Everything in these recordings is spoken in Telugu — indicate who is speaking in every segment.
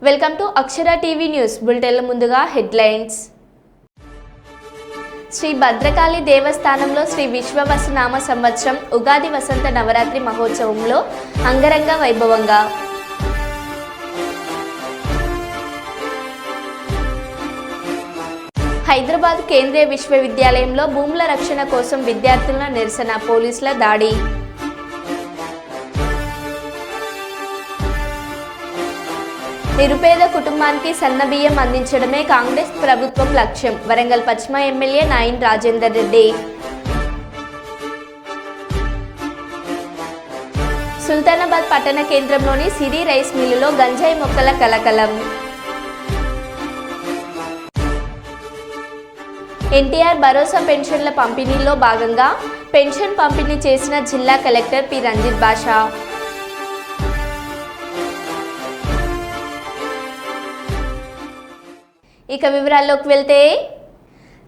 Speaker 1: Welcome to Akshara TV news బులెటిన్ల ముందుగా హెడ్లైన్స్. శ్రీ భద్రకాళి దేవస్థానంలో శ్రీ విశ్వవసునామ సంవత్సరం ఉగాది వసంత నవరాత్రి మహోత్సవంలో అంగరంగ వైభవంగా హైదరాబాద్ కేంద్రీయ విశ్వవిద్యాలయంలో భూముల రక్షణ కోసం విద్యార్థుల నిరసన, పోలీసుల దాడి. నిరుపేద కుటుంబానికి సన్నబియ్యం అందించడమే కాంగ్రెస్ ప్రభుత్వం లక్ష్యం. వరంగల్ పశ్చిమ ఎమ్మెల్యే నాయిన్ రాజేందర్ రెడ్డి. సుల్తానాబాద్ పట్టణ కేంద్రంలోని సిరి రైస్ మిల్లులో గంజాయి మొక్కల కలకలం. ఎన్టీఆర్ భరోసా పెన్షన్ల పంపిణీలో భాగంగా పెన్షన్ పంపిణీ చేసిన జిల్లా కలెక్టర్ పి రంజిత్ బాషా. ఇక వివరాల్లోకి వెళ్తే,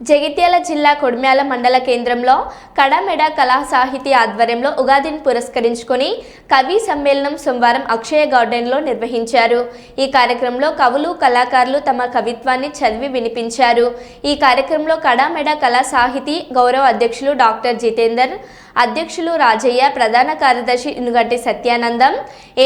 Speaker 1: జగిత్యాల జిల్లా కొడిమ్యాల మండల కేంద్రంలో కడమెడ కళా సాహితీ ఆధ్వర్యంలో ఉగాదిని పురస్కరించుకొని కవి సమ్మేళనం సోమవారం అక్షయ గార్డెన్లో నిర్వహించారు. ఈ కార్యక్రమంలో కవులు, కళాకారులు తమ కవిత్వాన్ని చదివి వినిపించారు. ఈ కార్యక్రమంలో కడమెడ కళా సాహితీ గౌరవ అధ్యక్షులు డాక్టర్ జితేందర్, అధ్యక్షులు రాజయ్య, ప్రధాన కార్యదర్శి ఇనుగంటి సత్యానందం,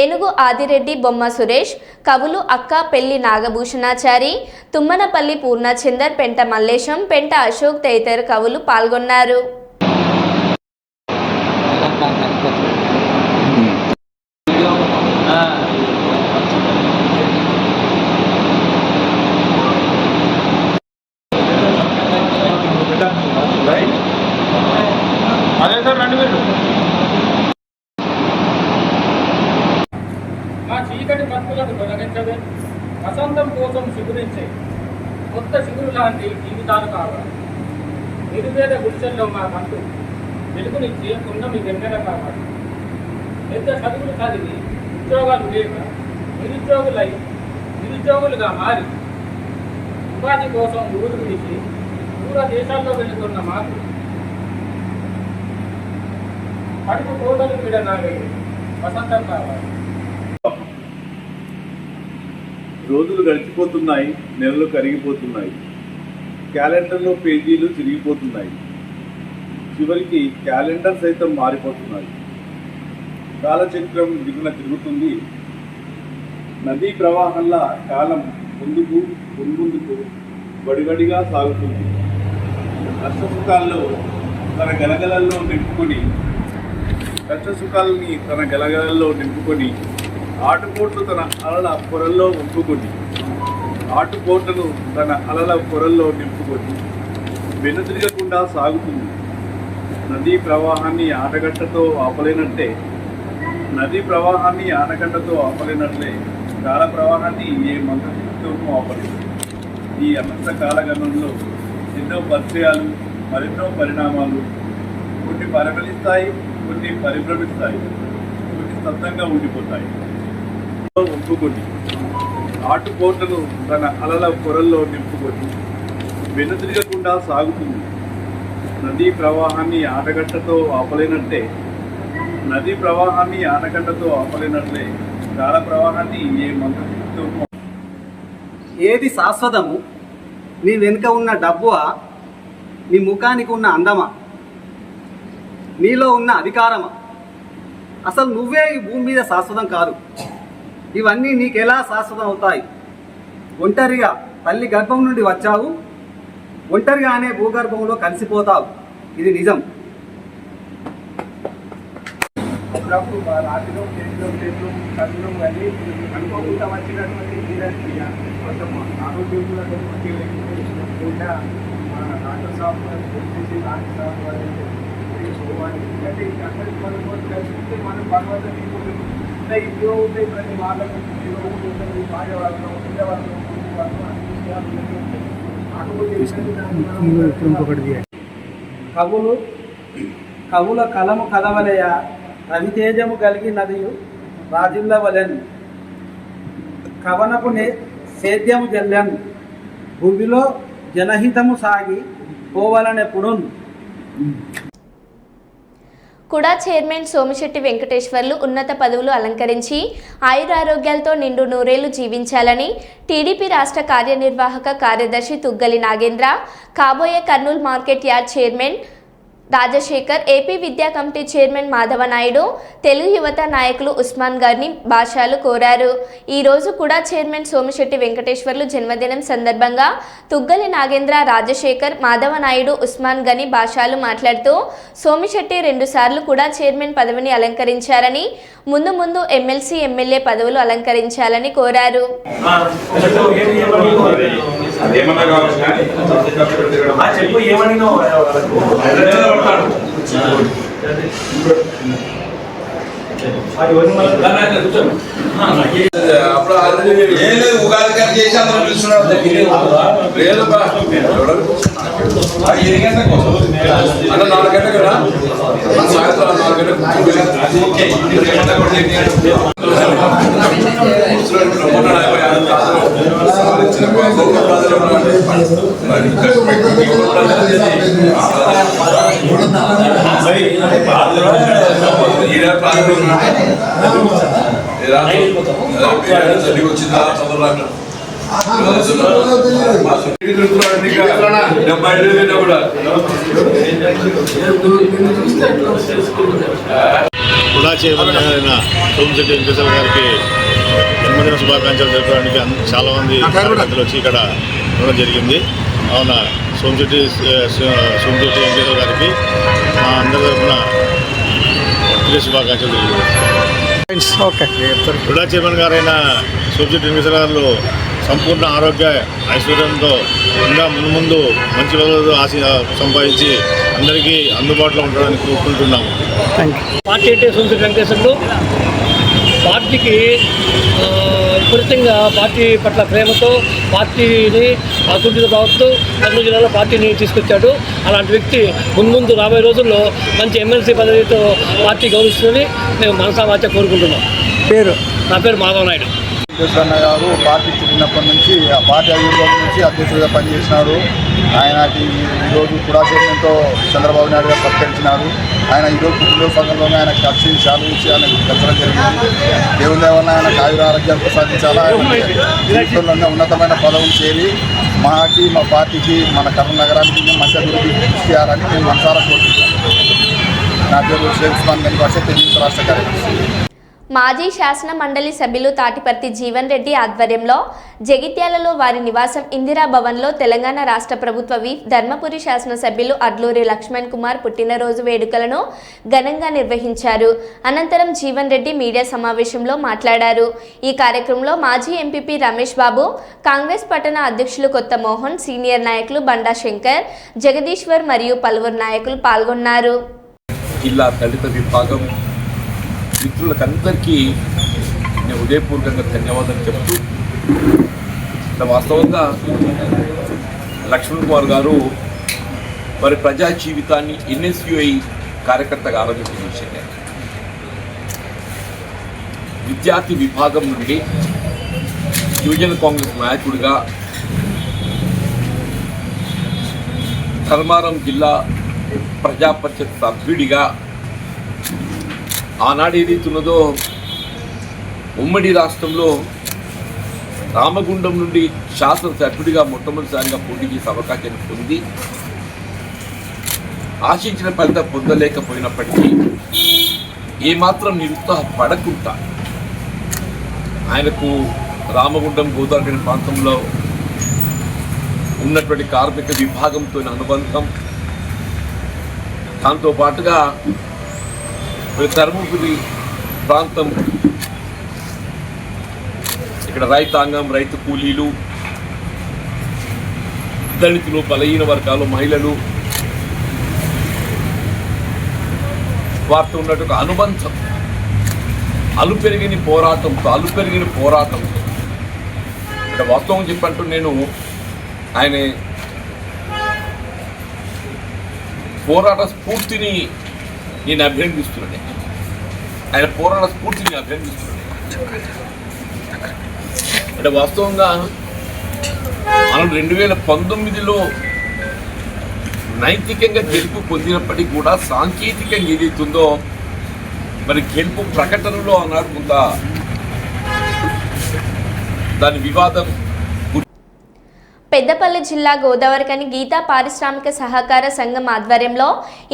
Speaker 1: ఏనుగు ఆదిరెడ్డి, బొమ్మ సురేష్, కవులు అక్క పెళ్లి నాగభూషణాచారి, తుమ్మనపల్లి పూర్ణచందర్, పెంట మల్లేశం, పెంట అశోక్ తదితర కవులు పాల్గొన్నారు.
Speaker 2: మా చీకటి బతుకులను తొలగించవే, వసంతం కోసం సిగురించే కొత్త సిగురు లాంటి జీవితాలు కావాలి. నిరుపేద గుడిసెల్లో మాకంటూ వెలుగునిచ్చే పున్నమి వెన్నెల కావాలి. పెద్ద చదువులు చదివి ఉద్యోగాలు లేక నిరుద్యోగులుగా మారి ఉపాధి కోసం ఊరు విడిచి దూర దేశాల్లో వెళుతున్న మాకు కడుపు కోటలు విడనాగే వసంతం కావాలి.
Speaker 3: రోజులు గడిచిపోతున్నాయి, నెలలు కరిగిపోతున్నాయి, క్యాలెండర్లో పేజీలు చిరిగిపోతున్నాయి, చివరికి క్యాలెండర్ సైతం మారిపోతున్నాయి. కాలచక్రం దిగున తిరుగుతుంది, నదీ ప్రవాహంలా కాలం ముందుకు ముందుకు గడిగడిగా సాగుతుంది. కష్టసుఖాలను తన గలగలల్లో నింపుకొని ఆటుపోట్లను తన అలల పొరల్లో నింపుకొని వెనుతిరగకుండా సాగుతుంది. నదీ ప్రవాహాన్ని ఆనకట్టతో ఆపలేనట్లే కాల ప్రవాహాన్ని ఏ మంత్రశక్తితోనూ ఆపలేదు. ఈ అనంత కాలగమనంలో ఎన్నో పరిచయాలు, మరెన్నో పరిణామాలు, కొన్ని పరిమళిస్తాయి, కొన్ని పరిభ్రమిస్తాయి, కొన్ని స్తబ్దంగా ఉండిపోతాయి. ఒప్పుకొని ఆటుపోట్లను తన అలల పొరల్లో నింపుకొని వెనుతిరగకుండా సాగుతుంది. నదీ ప్రవాహాన్ని ఆనకట్టతో ఆపలేనట్లే కాల ప్రవాహాన్ని ఏ మంత్రశక్తితో.
Speaker 4: ఏది శాశ్వతము? నీ వెనుక ఉన్న డబ్బువా? నీ ముఖానికి ఉన్న అందమా? నీలో ఉన్న అధికారమా? అసలు నువ్వే ఈ భూమి మీద శాశ్వతం కాదు. ఇవన్నీ నీకెలా శాశ్వతం అవుతాయి? ఒంటరిగా తల్లి గర్భం నుండి వచ్చావు, ఒంటరిగానే భూగర్భంలో కలిసిపోతావు. ఇది నిజం.
Speaker 2: రాత్రిలో చదువు కానీ అనుకోకుండా వచ్చినటువంటి కొంచెం ఆరోగ్యం కూడా కూడా డాక్టర్ సాబ్ వచ్చేసి డాక్టర్ సాబ్ పోవాలి అంటే అందరికి మనం కలిసి మనం భగవంతుని ఇంట్లో ఉంటే ప్రతి వాళ్ళకు ఉంటుంది, భార్య వాళ్ళను, పిల్ల వాళ్ళను,
Speaker 4: కవుల కలము కదవలయ, రవితేజము కలిగి నదియు రాజిల్ల వలెన్, కవనపు సేద్యము జల్లెన్, భూమిలో జనహితము సాగి పోవలనెప్పుడు.
Speaker 1: కుడా చైర్మన్ సోమిశెట్టి వెంకటేశ్వర్లు ఉన్నత పదవులు అలంకరించి ఆయురారోగ్యాలతో నిండు నూరేళ్లు జీవించాలని టీడీపీ రాష్ట్ర కార్యనిర్వాహక కార్యదర్శి తుగ్గలి నాగేంద్ర, కాబోయే Kurnool market yard chairman Rajasekhar, AP విద్యా కమిటీ చైర్మన్ మాధవనాయుడు, తెలుగు యువత నాయకులు ఉస్మాన్ గారిని భాషలు కోరారు. ఈరోజు కూడా చైర్మన్ సోమిశెట్టి వెంకటేశ్వర్లు జన్మదినం సందర్భంగా తుగ్గలి నాగేంద్ర, రాజశేఖర్, మాధవనాయుడు, ఉస్మాన్ గని భాషలు మాట్లాడుతూ సోమిశెట్టి 2 సార్లు కూడా చైర్మన్ పదవిని అలంకరించారని, ముందు ముందు ఎమ్మెల్సీ, ఎమ్మెల్యే పదవులు అలంకరించాలని కోరారు.
Speaker 5: ఉగాది గారు చేసి అందరూ పిలుస్తున్నారు. అన్న 4 గంటలకు కదా, సాయంత్రం 4 వచ్చిందా చదువు
Speaker 6: కుడా చైర్మన్ అయిన సోమిశెట్టి వెంకటేశ్వర గారికి జన్మదిన శుభాకాంక్షలు జరపడానికి చాలామంది కార్యకర్తలు వచ్చి ఇక్కడ ఉండడం జరిగింది. అవున సోమిశెట్టి వెంకటేశ్వర గారికి మా అందరి తరఫున శుభాకాంక్షలు తెలియజేస్తాం. కుడా చైర్మన్ గారైన సోమిశెట్టి వెంకటేశ్వర గారు సంపూర్ణ ఆరోగ్య ఐశ్వర్యంతో ఇంకా ముందు మంచి పదవులు సంపాదించి అందరికీ అందుబాటులో ఉండడానికి కోరుకుంటున్నాము.
Speaker 7: పార్టీ అంటే సోమిశెట్టి వెంకటేశ్వర్లు పార్టీకి విపరీతంగా పార్టీ పట్ల ప్రేమతో పార్టీని అభివృద్ధి భావంతో కర్నూలు జిల్లాలో పార్టీని తీసుకొచ్చాడు. అలాంటి వ్యక్తి ముందు రాబోయే రోజుల్లో మంచి ఎమ్మెల్సీ పదవితో పార్టీ గౌరవిస్తుందని మేము మనసావాచ కోరుకుంటున్నాం. నా పేరు మాధవనాయుడు.
Speaker 2: వెంకటేశ్వర గారు పార్టీ చిన్నప్పటి నుంచి ఆ పార్టీ అభివృద్ధి నుంచి అధ్యక్షుడిగా పనిచేసినారు. ఆయనకి ఈరోజు కుడా చైర్మన్తో చంద్రబాబు నాయుడు గారు సత్కరించినారు. ఆయన ఈరోజు పుట్టినరోజు సందర్భంగా ఆయన ఖర్చు చాలు ఇచ్చి ఆయన పెంచడం జరిగింది. దేవుని వల్ల ఆయన ఆయుర ఆరోగ్యాలు ప్రసాదించాలా, జీవితంలో ఉన్నతమైన పదవులు చేరి మా పార్టీకి, మన కర్నూలు నగరానికి మంచి అభివృద్ధి కృషి చేయాలని మేము మనసారా కోరుకుంటున్నాం. నా పేరు షేక్ ఉస్మాన్ గని భాష, తెలుగు రాష్ట్ర కార్యదర్శి.
Speaker 1: మాజీ శాసన మండలి సభ్యులు తాటిపర్తి జీవన్ రెడ్డి ఆధ్వర్యంలో జగిత్యాలలో వారి నివాసం ఇందిరా భవన్లో తెలంగాణ రాష్ట్ర ప్రభుత్వ వీప్ ధర్మపురి శాసనసభ్యులు అడ్లూరి లక్ష్మణ్ కుమార్ పుట్టినరోజు వేడుకలను ఘనంగా నిర్వహించారు. అనంతరం జీవన్ రెడ్డి మీడియా సమావేశంలో మాట్లాడారు. ఈ కార్యక్రమంలో మాజీ ఎంపీపీ రమేష్ బాబు, కాంగ్రెస్ పట్టణ అధ్యక్షులు కొత్త మోహన్, సీనియర్ నాయకులు బండా శంకర్, జగదీశ్వర్ మరియు పలువురు నాయకులు పాల్గొన్నారు.
Speaker 5: జిల్లా దళిత విభాగం మిత్రులకందరికీ నేను హృదయపూర్వకంగా ధన్యవాదాలు చెప్తూ, వాస్తవంగా లక్ష్మణ్ కుమార్ గారు వారి ప్రజా జీవితాన్ని ఎన్ఎస్యుఐ కార్యకర్తగా ఆరంభించిన విషయం. విద్యార్థి విభాగం నుండి యువజన కాంగ్రెస్ నాయకుడిగా, ధర్మారం జిల్లా ప్రజా పరిషత్ సభ్యుడిగా, ఆనాడు ఏదైతే ఉన్నదో ఉమ్మడి రాష్ట్రంలో రామగుండం నుండి శాసనసభ్యుడిగా మొట్టమొదటిసారిగా పోటీ చేసే అవకాశాన్ని పొంది ఆశించిన ఫలితం పొందలేకపోయినప్పటికీ ఏమాత్రం నిరుత్సాహపడకుండా ఆయనకు రామగుండం గోదావరి ప్రాంతంలో ఉన్నటువంటి కార్మిక విభాగంతో అనుబంధం, దాంతో పాటుగా ధర్మపురి ప్రాంతం ఇక్కడ రైతాంగం, రైతు కూలీలు, దళితులు, బలహీన వర్గాలు, మహిళలు, వారితో ఉన్నటువంటి అనుబంధం, అలుపెరిగిన పోరాటం ఇక్కడ వాస్తవం చెప్పంటూ నేను ఆయన పోరాట స్ఫూర్తిని నేను అభినందిస్తున్నాను. ఆయన పోరాట స్ఫూర్తిని అభినందిస్తున్నాను. అంటే వాస్తవంగా మనం 2019లో నైతికంగా గెలుపు పొందినప్పటికీ కూడా సాంకేతికంగా ఏదైతుందో మరి గెలుపు ప్రకటనలో అన్నాడు కొంత దాని వివాదం.
Speaker 1: పెద్దపల్లి జిల్లా గోదావరికని గీతా పారిశ్రామిక సహకార సంఘం ఆధ్వర్యంలో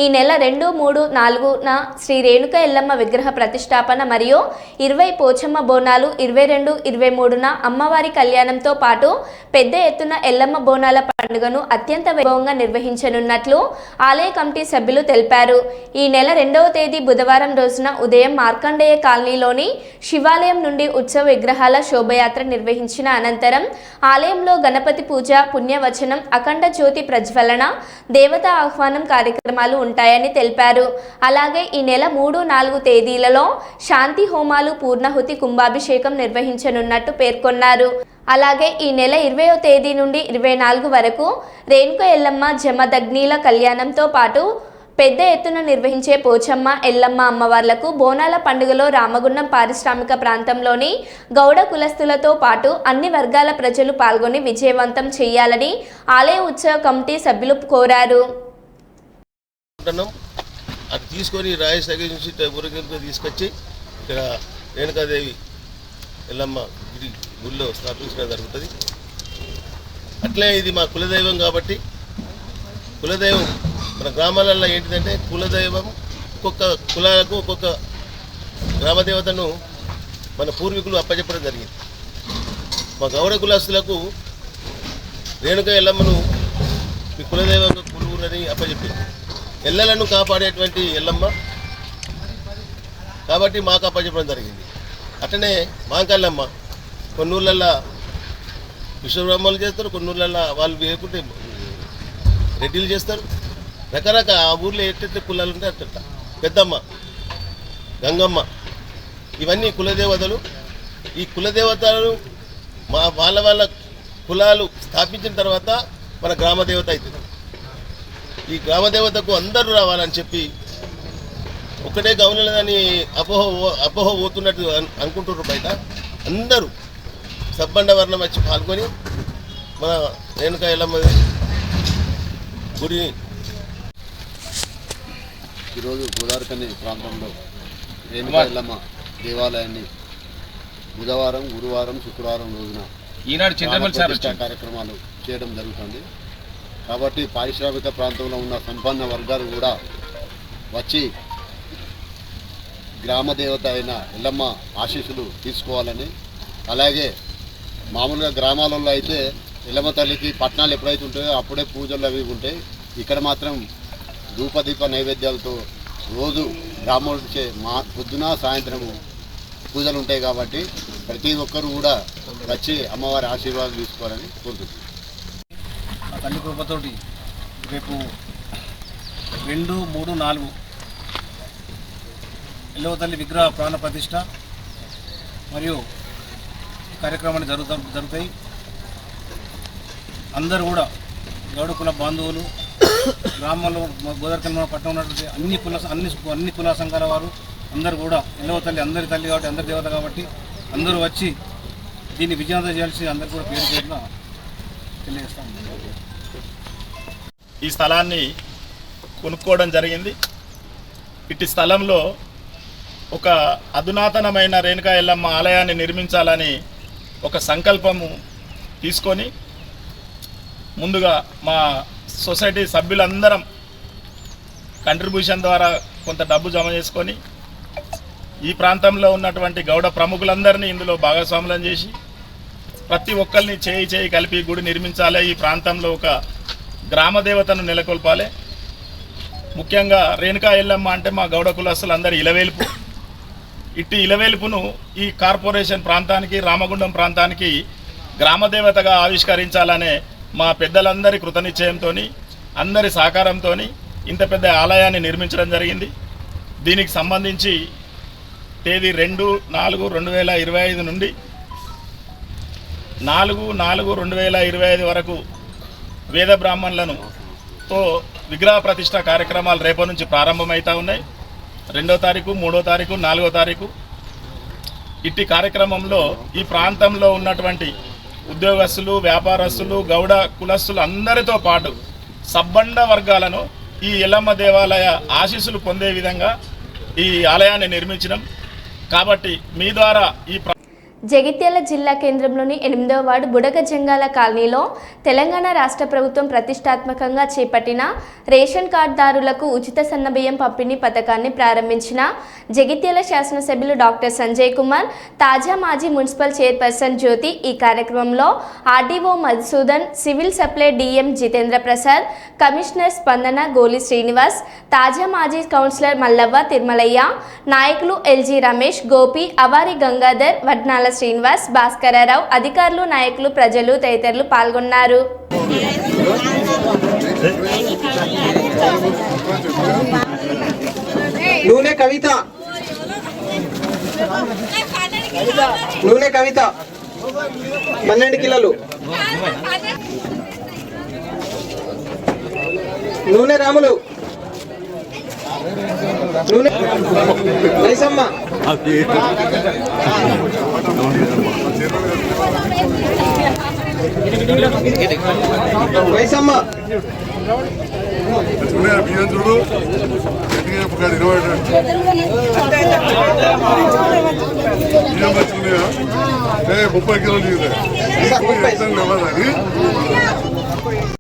Speaker 1: ఈ నెల 2, 3, 4న శ్రీ రేణుక ఎల్లమ్మ విగ్రహ ప్రతిష్టాపన మరియు 20 పోచమ్మ బోనాలు, 22, 23న అమ్మవారి కళ్యాణంతో పాటు పెద్ద ఎత్తున ఎల్లమ్మ బోనాల పండుగను అత్యంత వైభవంగా నిర్వహించనున్నట్లు ఆలయ కమిటీ సభ్యులు తెలిపారు. ఈ నెల 2వ తేదీ బుధవారం రోజున ఉదయం మార్కండేయ కాలనీలోని శివాలయం నుండి ఉత్సవ విగ్రహాల శోభయాత్ర నిర్వహించిన అనంతరం ఆలయంలో గణపతి పూజ, పుణ్యవచనం, అఖండ జ్యోతి ప్రజ్వలన, దేవతా ఆహ్వానం కార్యక్రమాలు ఉంటాయని తెలిపారు. అలాగే ఈ నెల 3, 4 తేదీలలో శాంతి హోమాలు, పూర్ణాహుతి, కుంభాభిషేకం నిర్వహించనున్నట్టు పేర్కొన్నారు. అలాగే ఈ నెల 20వ తేదీ నుండి 24 వరకు రేణుక ఎల్లమ్మ జమదగ్నీల కళ్యాణంతో పాటు పెద్ద ఎత్తున నిర్వహించే పోచమ్మ, ఎల్లమ్మ అమ్మవార్లకు బోనాల పండుగలో రామగుండం పారిశ్రామిక ప్రాంతంలోని గౌడ కులస్తులతో పాటు అన్ని వర్గాల ప్రజలు పాల్గొని విజయవంతం చేయాలని ఆలయ ఉత్సవ కమిటీ సభ్యులు కోరారు.
Speaker 6: అది తీసుకొని రాయసాగర్ నుంచి ఊరేగింపు తీసుకొచ్చి ఇక్కడ రేణుకాదేవి ఎల్లమ్మ గుడిలో స్థాపించడం జరుగుతుంది. అట్లే ఇది మా కులదైవం కాబట్టి కులదైవం మన గ్రామాలలో ఏంటిదంటే కులదైవం ఒక్కొక్క కులాలకు ఒక్కొక్క గ్రామదేవతను మన పూర్వీకులు అప్పచెప్పడం జరిగింది. మా గౌడ కులస్తులకు రేణుక ఎల్లమ్మను మీ కులదైవంగా కొలువునని అప్పచెప్పింది. ఎల్లలను కాపాడేటువంటి ఎల్లమ్మ కాబట్టి మాకు అప్పచెప్పడం జరిగింది. అట్లనే మాంకల్లమ్మ కొన్ని ఊళ్ళల్లో విశ్వబ్రహ్మలు చేస్తారు, కొన్ని ఊళ్ళల్లో వాళ్ళు వేయకుంటే రెడ్డిలు చేస్తారు. రకరకాల ఆ ఊర్లో ఎట్ట కులాలు ఉంటే అట్ట పెద్దమ్మ, గంగమ్మ, ఇవన్నీ కులదేవతలు. ఈ కులదేవతలు వాళ్ళ కులాలు స్థాపించిన తర్వాత మన గ్రామదేవత అవుతుంది. ఈ గ్రామదేవతకు అందరూ రావాలని చెప్పి ఒకటే గౌనలని అపోహ పోతున్నట్టు అనుకుంటున్నారు బయట. అందరూ సబ్బండ వర్ణం వచ్చి పాల్గొని మన రేణుక ఎల్లమ్మ గుడి
Speaker 8: ఈరోజు గోదావరికని ప్రాంతంలో రేణుక ఎల్లమ్మ దేవాలయాన్ని బుధవారం, గురువారం, శుక్రవారం రోజున ప్రతిష్ఠా కార్యక్రమాలు చేయడం జరుగుతుంది. కాబట్టి పారిశ్రామిక ప్రాంతంలో ఉన్న సంపన్న వర్గాలు కూడా వచ్చి గ్రామదేవత అయిన ఎల్లమ్మ ఆశీస్సులు తీసుకోవాలని, అలాగే మామూలుగా గ్రామాలలో అయితే ఎల్లమ్మ తల్లికి పట్టణాలు ఎప్పుడైతే ఉంటాయో అప్పుడే పూజలు అవి ఉంటాయి. ఇక్కడ మాత్రం ధూపదీప నైవేద్యాలతో రోజు బ్రాహ్మణుడిచే పొద్దున సాయంత్రము పూజలు ఉంటాయి. కాబట్టి ప్రతి ఒక్కరు కూడా వచ్చి అమ్మవారి ఆశీర్వాదం తీసుకోవాలని కోరుకుంటున్నాను.
Speaker 9: ఆ తల్లి కృపతోటి రేపు 2, 3, 4 ఎల్లవ తల్లి విగ్రహ ప్రాణ ప్రతిష్ట మరియు కార్యక్రమాలు జరుగుతాయి. అందరూ కూడా గౌడ కుల బాంధవులు, గ్రామాల్లో గోదావరికని పట్టణం ఉన్నటువంటి అన్ని కుల సంఘాల వారు అందరూ కూడా ఎల్లవ తల్లి అందరి తల్లి కాబట్టి అందరి దేవత కాబట్టి అందరూ వచ్చి దీన్ని విజయవంతం చేయాల్సి అందరూ కూడా పేరు పేరున తెలియజేస్తాం.
Speaker 10: ఈ స్థలాన్ని కొనుక్కోవడం జరిగింది. ఇటు స్థలంలో ఒక అధునాతనమైన రేణుకా ఎల్లమ్మ ఆలయాన్ని నిర్మించాలని ఒక సంకల్పము తీసుకొని ముందుగా మా సొసైటీ సభ్యులందరం కంట్రిబ్యూషన్ ద్వారా కొంత డబ్బు జమ చేసుకొని ఈ ప్రాంతంలో ఉన్నటువంటి గౌడ ప్రముఖులందరినీ ఇందులో భాగస్వాములను చేసి ప్రతి ఒక్కరిని చేయి కలిపి గుడి నిర్మించాలి. ఈ ప్రాంతంలో ఒక గ్రామదేవతను నెలకొల్పాలి. ముఖ్యంగా రేణుకా ఎల్లమ్మ అంటే మా గౌడ కులస్తులందరి ఇలవేల్పు. ఇట్టి ఇలవేల్పును ఈ కార్పొరేషన్ ప్రాంతానికి, రామగుండం ప్రాంతానికి గ్రామదేవతగా ఆవిష్కరించాలనే మా పెద్దలందరి కృతనిశ్చయంతో, అందరి సహకారంతో ఇంత పెద్ద ఆలయాన్ని నిర్మించడం జరిగింది. దీనికి సంబంధించి తేదీ 2/4/2025 నుండి 4/4/2025 వరకు వేద బ్రాహ్మణులతో విగ్రహ ప్రతిష్ట కార్యక్రమాలు రేపటి నుంచి ప్రారంభమవుతూ ఉన్నాయి. 2వ తారీఖు, 3వ తారీఖు, 4వ తారీఖు. ఇట్టి కార్యక్రమంలో ఈ ప్రాంతంలో ఉన్నటువంటి ఉద్యోగస్తులు, వ్యాపారస్తులు, గౌడ కులస్తులు అందరితో పాటు సబ్బండ వర్గాలను ఈ ఎల్లమ్మ దేవాలయ ఆశీస్సులు పొందే విధంగా ఈ ఆలయాన్ని నిర్మించడం కాబట్టి మీ ద్వారా ఈ
Speaker 1: జగిత్యాల జిల్లా కేంద్రంలోని 8వ వార్డు బుడగ జంగాల కాలనీలో తెలంగాణ రాష్ట్ర ప్రభుత్వం ప్రతిష్టాత్మకంగా చేపట్టిన రేషన్ కార్డుదారులకు ఉచిత సన్నబియ్యం పంపిణీ పథకాన్ని ప్రారంభించిన జగిత్యాల శాసనసభ్యులు డాక్టర్ సంజయ్ కుమార్, తాజా మాజీ మున్సిపల్ చైర్పర్సన్ జ్యోతి ఈ కార్యక్రమంలో RDO Madhusudan, civil supply DM Jitendra Prasad, commissioner స్పందన గోలి శ్రీనివాస్, తాజా మాజీ కౌన్సిలర్ మల్లవ్వ తిరుమలయ్య, నాయకులు ఎల్జీ రమేష్, గోపి, అవారి గంగాధర్, వడ్నాల శ్రీనివాస్, భాస్కరరావు, అధికారులు, నాయకులు, ప్రజలు తదితరులు పాల్గొన్నారు.
Speaker 2: నూనె కవిత 12 కిలోలు, నూనె రాములు, నూనె నైసమ్మ, వైసమ్మ,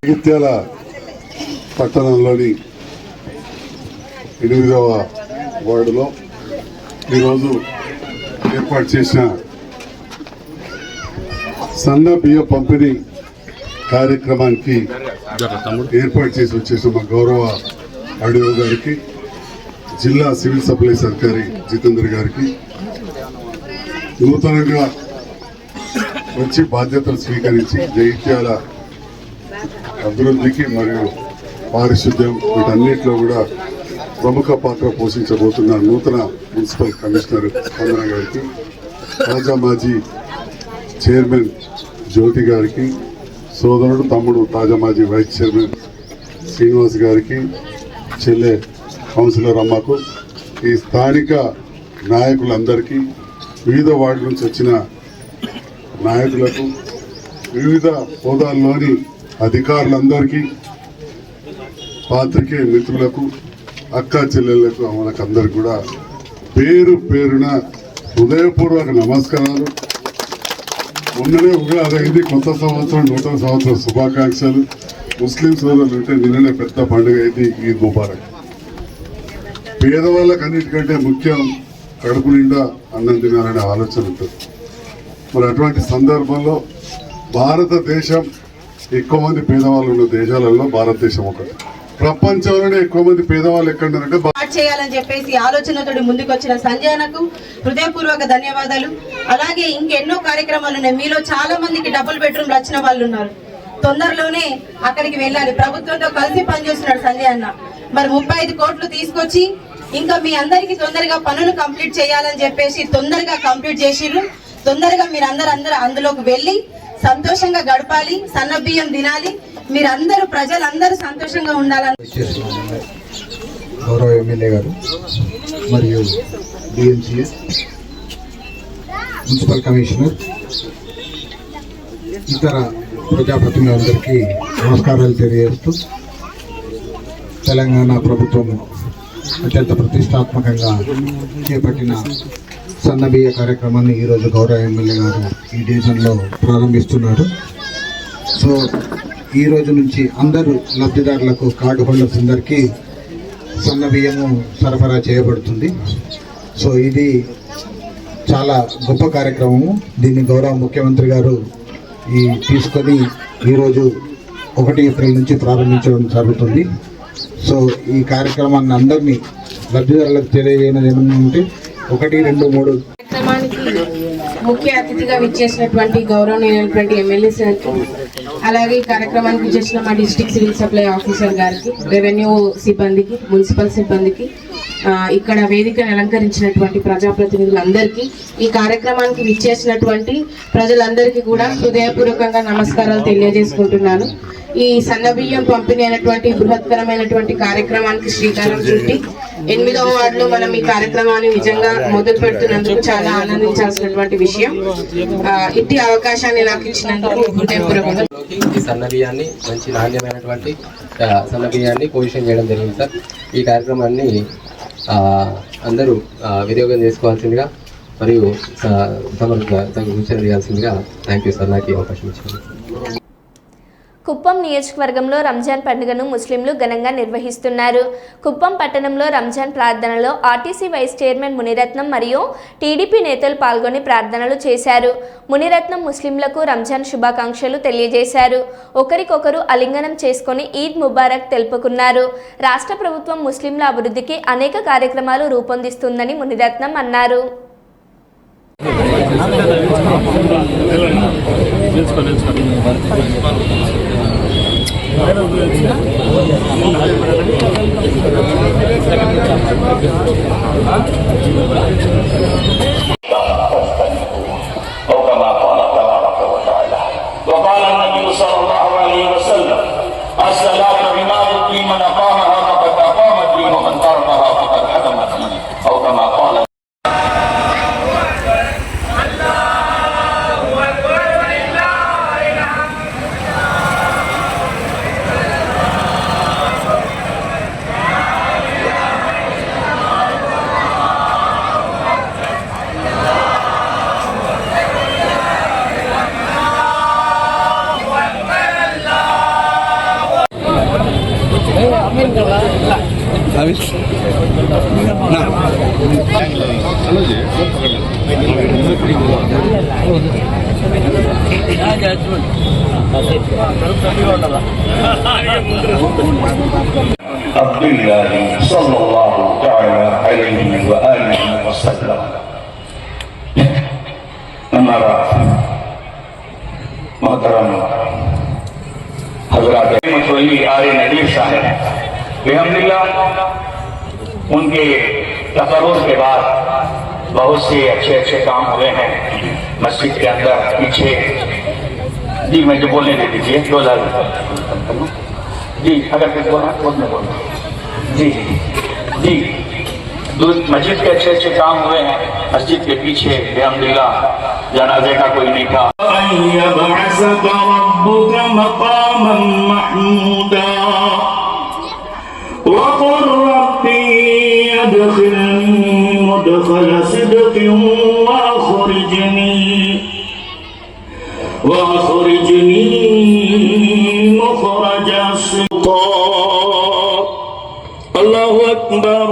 Speaker 11: జగిత్యాల పట్టణంలోని 8వ వార్డులో ఈరోజు ఏర్పాటు చేసిన సన్న బియ్య పంపిణీ కార్యక్రమానికి ఏర్పాటు చేసి వచ్చేసిన మా గౌరవ ఆర్డీఓ గారికి, జిల్లా సివిల్ సప్లైస్ అధికారి జితేంద్ర గారికి, నూతనంగా వచ్చి బాధ్యతలు స్వీకరించి జగిత్యాల అభివృద్ధికి మరియు పారిశుద్ధ్యం వీటన్నిటిలో కూడా ప్రముఖ పాత్ర పోషించబోతున్న నూతన మున్సిపల్ కమిషనర్ స్పందన గారికి, తాజా మాజీ చైర్మన్ జ్యోతి గారికి, సోదరుడు తమ్ముడు తాజా మాజీ వైస్ చైర్మన్ శ్రీనివాస్ గారికి, చెల్లె కౌన్సిలర్ అమ్మకు, ఈ స్థానిక నాయకులందరికీ, వివిధ వార్డు నుంచి వచ్చిన నాయకులకు, వివిధ హోదాల్లోని అధికారులందరికీ, పాత్రికేయ మిత్రులకు, అక్కా చెల్లెళ్లకు, మనకందరికి కూడా పేరు పేరున హృదయపూర్వక నమస్కారాలు. మొన్ననే ఉగాది అయింది, కొత్త సంవత్సరం, నూతన సంవత్సరం శుభాకాంక్షలు. ముస్లిం సోదరులు ఉంటే నిన్ననే పెద్ద పండుగ అయింది ఈద్ ముబారక్. పేదవాళ్ళకి అన్నిటికంటే ముఖ్యం కడుపు నిండా అన్నం తినాలనే ఆలోచన ఉంటుంది. మరి అటువంటి సందర్భంలో భారతదేశం ఎక్కువ మంది పేదవాళ్ళు ఉన్న దేశాలలో భారతదేశం ఒకటి. ప్రపంచంలోనే ఎక్కువ మంది పేదవాళ్ళు ఎక్కడున్నారంటే
Speaker 12: చేయాలని చెప్పేసి ఆలోచనతో ముందుకు వచ్చిన సంజయనకు హృదయపూర్వక ధన్యవాదాలు. అలాగే ఇంకెన్నో కార్యక్రమాలు ఉన్నాయి. మీలో చాలా మందికి డబుల్ బెడ్రూమ్లు వచ్చిన వాళ్ళు ఉన్నారు. తొందరలోనే అక్కడికి వెళ్ళాలి. ప్రభుత్వంతో కలిసి పనిచేస్తున్నాడు సంజయ్ అన్న. మరి 35 కోట్లు తీసుకొచ్చి ఇంకా మీ అందరికి తొందరగా పనులు కంప్లీట్ చేయాలని చెప్పేసి తొందరగా కంప్లీట్ చేసిర్రు. తొందరగా మీరు అందరూ అందులోకి వెళ్ళి సంతోషంగా గడపాలి, సన్న బియ్యం తినాలి, మీరందరూ ప్రజలందరూ సంతోషంగా ఉండాలని
Speaker 2: గౌరవ ఎమ్మెల్యే గారు మరియు డిఎంసిఎస్ మున్సిపల్ కమిషనర్, ఇతర ప్రజాప్రతినిధులందరికీ నమస్కారాలు తెలియజేస్తూ, తెలంగాణ ప్రభుత్వం అత్యంత ప్రతిష్టాత్మకంగా చేపట్టిన సన్నబియ్య కార్యక్రమాన్ని ఈరోజు గౌరవ ఎమ్మెల్యే గారు ఈ డివిజన్లో ప్రారంభిస్తున్నారు. సో ఈ రోజు నుంచి అందరూ లబ్ధిదారులకు, కార్డు హోల్డర్స్ అందరికీ సన్న బియ్యము సరఫరా చేయబడుతుంది. సో ఇది చాలా గొప్ప కార్యక్రమము. దీన్ని గౌరవ ముఖ్యమంత్రి గారు తీసుకొని ఈరోజు 1 ఏప్రిల్ నుంచి ప్రారంభించడం జరుగుతుంది. సో ఈ కార్యక్రమాన్ని అందరినీ లబ్ధిదారులకు తెలియజేయనది ఏమంటే 1, 2, 3
Speaker 12: కార్యక్రమానికి ముఖ్య అతిథిగా విచ్చేసినటువంటి గౌరవనీయులైనటువంటి ఎమ్మెల్యే సార్కి, అలాగే ఈ కార్యక్రమానికి విచ్చేసిన మా డిస్ట్రిక్ట్ సివిల్ సప్లై ఆఫీసర్ గారికి, రెవెన్యూ సిబ్బందికి, మున్సిపల్ సిబ్బందికి, ఇక్కడ వేదికను అలంకరించినటువంటి ప్రజాప్రతినిధులందరికీ, ఈ కార్యక్రమానికి విచ్చేసినటువంటి ప్రజలందరికీ కూడా హృదయపూర్వకంగా నమస్కారాలు తెలియజేసుకుంటున్నాను. ఈ సన్నబియ్యం పంపిణీ అయినటువంటి బృహత్తరమైనటువంటి కార్యక్రమానికి శ్రీకారం చుట్టి 8వ వార్డులో మనం ఈ కార్యక్రమాన్ని నిజంగా మొదలు పెడుతున్నందుకు చాలా ఆనందించాల్సినటువంటి విషయం. ఇట్టి అవకాశాన్ని నాకు ఇచ్చినందుకు హృదయపూర్వకంగా.
Speaker 13: ఈ సన్నబియ్యాన్ని మంచి నాణ్యమైనటువంటి సన్నబియ్యాన్ని పొజిషన్ చేయడం జరిగింది సార్. ఈ కార్యక్రమాన్ని అందరూ వినియోగం చేసుకోవాల్సిందిగా మరియు సూచన చేయాల్సిందిగా. థ్యాంక్ యూ సార్, నాకు ఈ అవకాశం ఇచ్చింది.
Speaker 1: కుప్పం నియోజకవర్గంలో రంజాన్ పండుగను ముస్లింలు ఘనంగా నిర్వహిస్తున్నారు. కుప్పం పట్టణంలో రంజాన్ ప్రార్థనలో ఆర్టీసీ వైస్ చైర్మన్ మునిరత్నం మరియు టీడీపీ నేతలు పాల్గొని ప్రార్థనలు చేశారు. మునిరత్నం ముస్లింలకు రంజాన్ శుభాకాంక్షలు తెలియజేశారు. ఒకరికొకరు ఆలింగనం చేసుకుని ఈద్ ముబారక్ తెలుపుకున్నారు. రాష్ట్ర ప్రభుత్వం ముస్లింల అభివృద్ధికి అనేక కార్యక్రమాలు రూపొందిస్తుందని మునిరత్నం అన్నారు.
Speaker 14: हमारा मोहतरम हजरत आले नदीर साहब अल्हम्दुलिल्लाह उनके तकर्रुर के बाद बहुत से अच्छे काम हुए हैं मस्जिद के अंदर पीछे। जी मैं जो बोलने दे दीजिए 2000 जी अगर कुछ बोलना जी जी मस्जिद के अच्छे काम हुए हैं। मस्जिद के पीछे अल्हम्दुलिल्लाह जनाजे का कोई नहीं था। مدخل صدق واخرجني مخرج صدق. الله اكبر.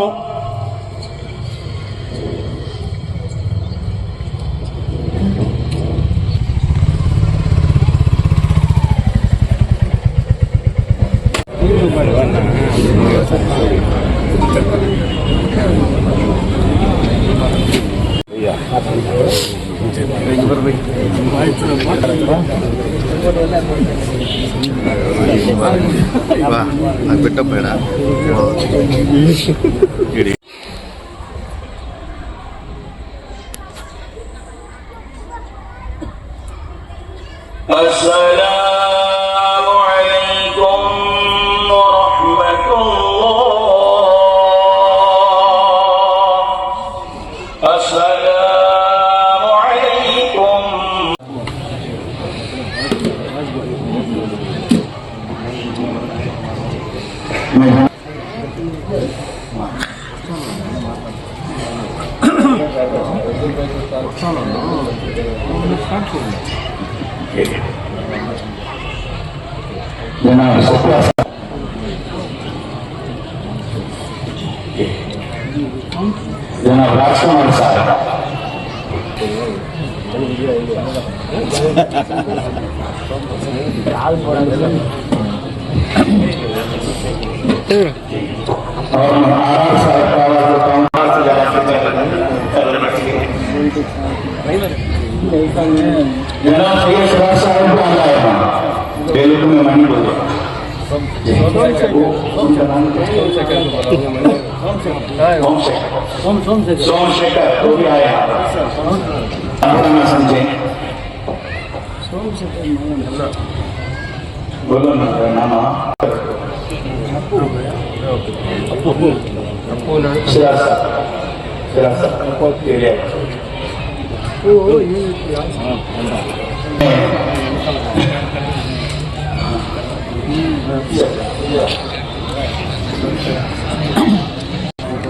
Speaker 14: السلام عليكم ورحمة الله. السلام عليكم. जनाब राजकुमार साहब और महाराज साहब जनाब सैयद सराज साहब को आया है तेलुगु में मनी बोलो सोमशेखर वो भी आए समझे बोलो ना नामा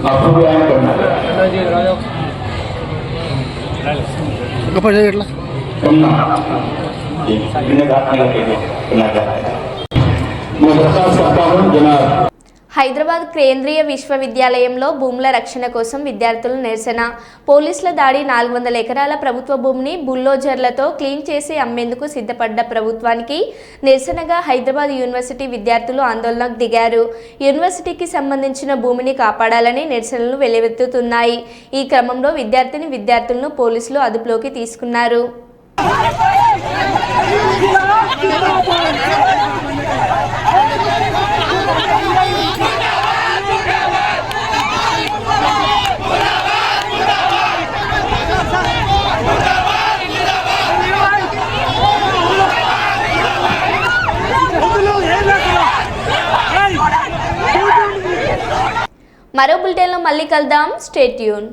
Speaker 14: आपको भी आया करना करना इन्हें बात नहीं लगेगी करना चाहता है मैं दरखास्त करता हूँ जनाब
Speaker 1: హైదరాబాద్ కేంద్రీయ విశ్వవిద్యాలయంలో భూముల రక్షణ కోసం విద్యార్థుల నిరసన. పోలీసుల దాడి. 400 ఎకరాల ప్రభుత్వ భూమిని బుల్డోజర్లతో క్లీన్ చేసి అమ్మేందుకు సిద్ధపడ్డ ప్రభుత్వానికి నిరసనగా హైదరాబాద్ యూనివర్సిటీ విద్యార్థులు ఆందోళనకు దిగారు. యూనివర్సిటీకి సంబంధించిన భూమిని కాపాడాలని నిరసనలు వెల్లువెత్తుతున్నాయి. ఈ క్రమంలో విద్యార్థులను పోలీసులు అదుపులోకి తీసుకున్నారు. మరో బులెటిన్లో మళ్ళీ కలుద్దాం. Stay tune.